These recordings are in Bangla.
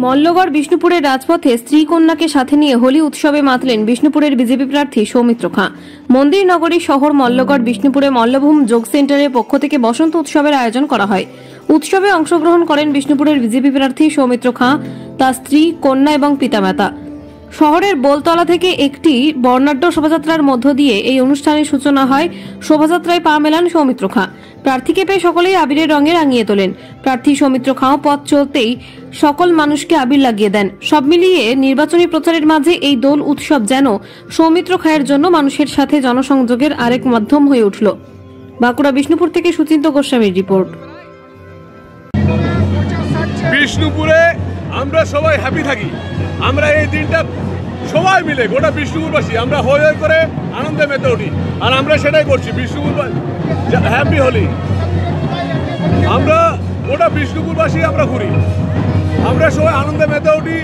মল্লগড় বিষ্ণুপুরের রাজপথে স্ত্রী কন্যাকে সাথে নিয়ে হোলি উৎসবে মাতলেন বিষ্ণুপুরের বিজেপি প্রার্থী সৌমিত্র খাঁ। মন্দির নগরী শহর মল্লগড় বিষ্ণুপুরে মল্লভূম যোগ সেন্টারের পক্ষ থেকে বসন্ত উৎসবের আয়োজন করা হয়। উৎসবে অংশগ্রহণ করেন বিষ্ণুপুরের বিজেপি প্রার্থী সৌমিত্র খাঁ, তার স্ত্রী, কন্যা এবং পিতামাতা। শহরের বোলতলা থেকে একটি বর্ণাঢ্য শোভাযাত্রার মধ্য দিয়ে এই অনুষ্ঠানের সূচনা হয়। শোভাযাত্রায় পা মেলান সৌমিত্র খাঁ। প্রার্থীকে পেয়ে সকলেই আবিরের রঙে রাঙিয়ে তোলেন। প্রার্থী সৌমিত্র খাঁ পথ চলতেই সকল মানুষকে আবির লাগিয়ে দেন। সব মিলিয়ে নির্বাচনী প্রচারের মাঝে এই দোল উৎসব যেন সৌমিত্র খাঁয়ের জন্য মানুষের সাথে জনসংযোগের আরেক মাধ্যম হয়ে উঠল। বাঁকুড়া বিষ্ণুপুর থেকে সুচিন্ত গোস্বামীর রিপোর্ট। বিষ্ণুপুরে আমরা সবাই হ্যাপি থাকি। আমরা এই দিনটা সবাই মিলে গোটা বিষ্ণুপুরবাসী আমরা হই হই করে আনন্দে মেতে উঠি, আর আমরা সেটাই করছি। বিষ্ণুপুর হ্যাপি হোলি। আমরা গোটা বিষ্ণুপুরবাসী আমরা ঘুরি, আমরা সবাই আনন্দে মেতে উঠি।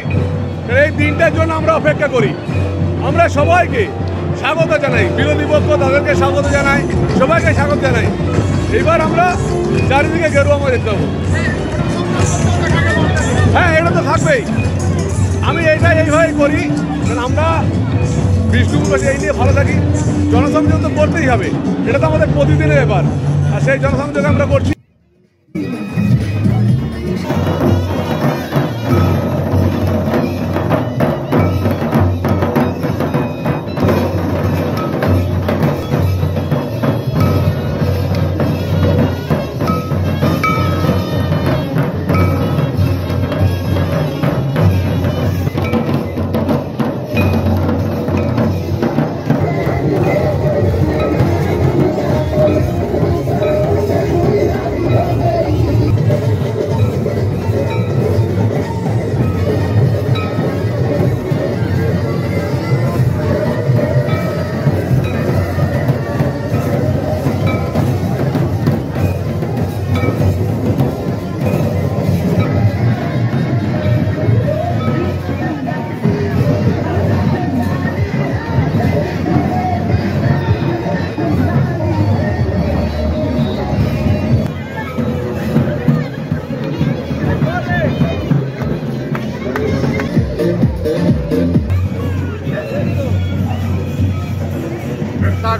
এই দিনটার জন্য আমরা অপেক্ষা করি। আমরা সবাইকে স্বাগত জানাই, বিরোধী পক্ষ তাদেরকে স্বাগত জানাই, সবাইকে স্বাগত জানাই। এবার আমরা চারিদিকে গেরুয়া ময় দেখতে পাবো। হ্যাঁ, এটা তো থাকবেই। আমি এইভাবেই করি, কারণ আমরা বিষ্ণুপুরবাসী এই নিয়ে ভালো থাকি। জনসংযোগ তো করতেই হবে, এটা তো আমাদের প্রতিদিনের ব্যাপার, আর সেই জনসংযোগ আমরা করছি।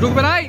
ঢুকবে নাই।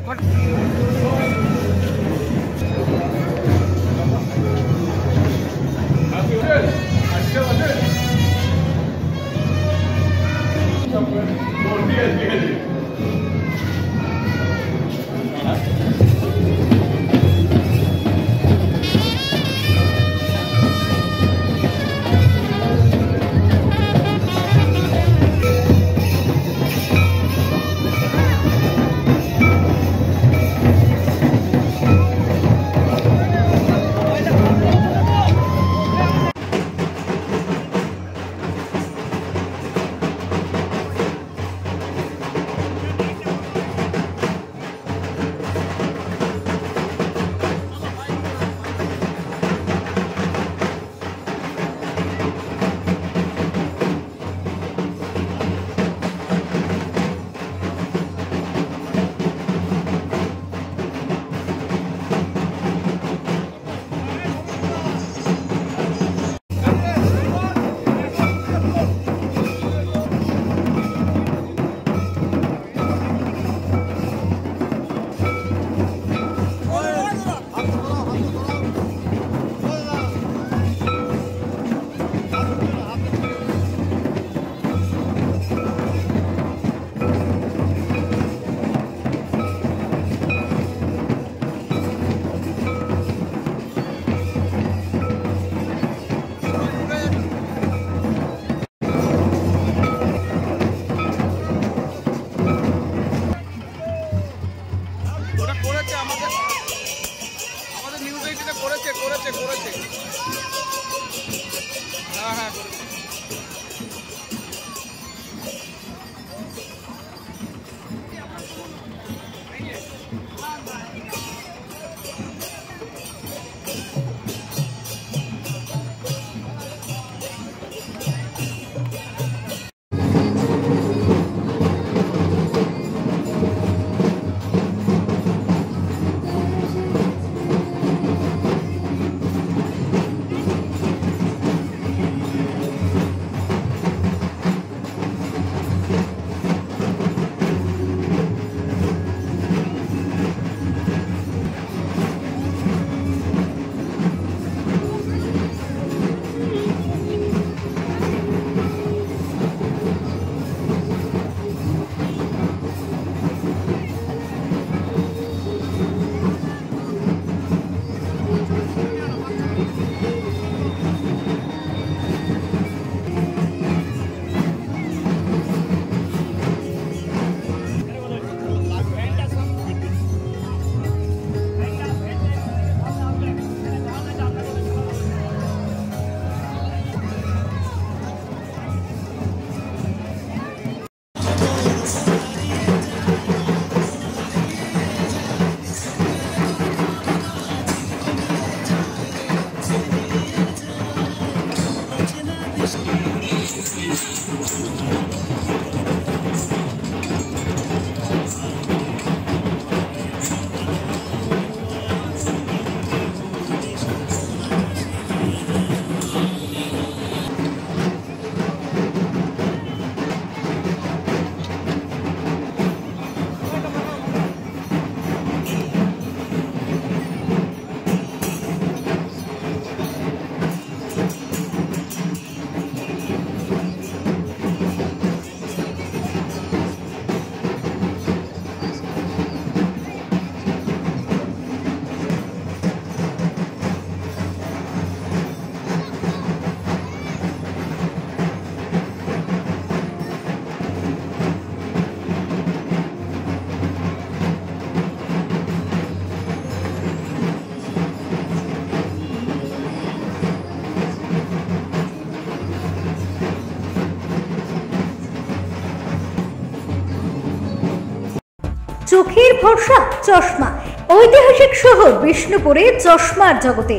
চোখের ভরসা চশমা। ঐতিহাসিক শহর বিষ্ণুপুরে চশমার জগতে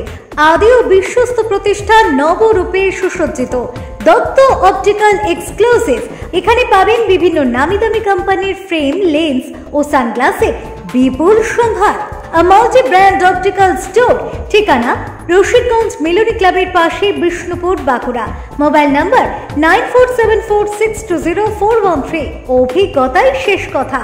আদি ও বিশ্বস্ত প্রতিষ্ঠান নবরূপে সুসজ্জিত দত্ত অপটিক্যাল এক্সক্লুসিভ। এখানে পাবেন বিভিন্ন নামি দামি কোম্পানির ফ্রেম, লেন্স ও সানগ্লাসের বিপুল সম্ভার। Multi brand optical store. ঠিকানা রশিদগঞ্জ মিলনী ক্লাবের পাশে, বিষ্ণুপুর, বাঁকুড়া। Mobile number 9474620413। অভিজ্ঞতাই শেষ কথা।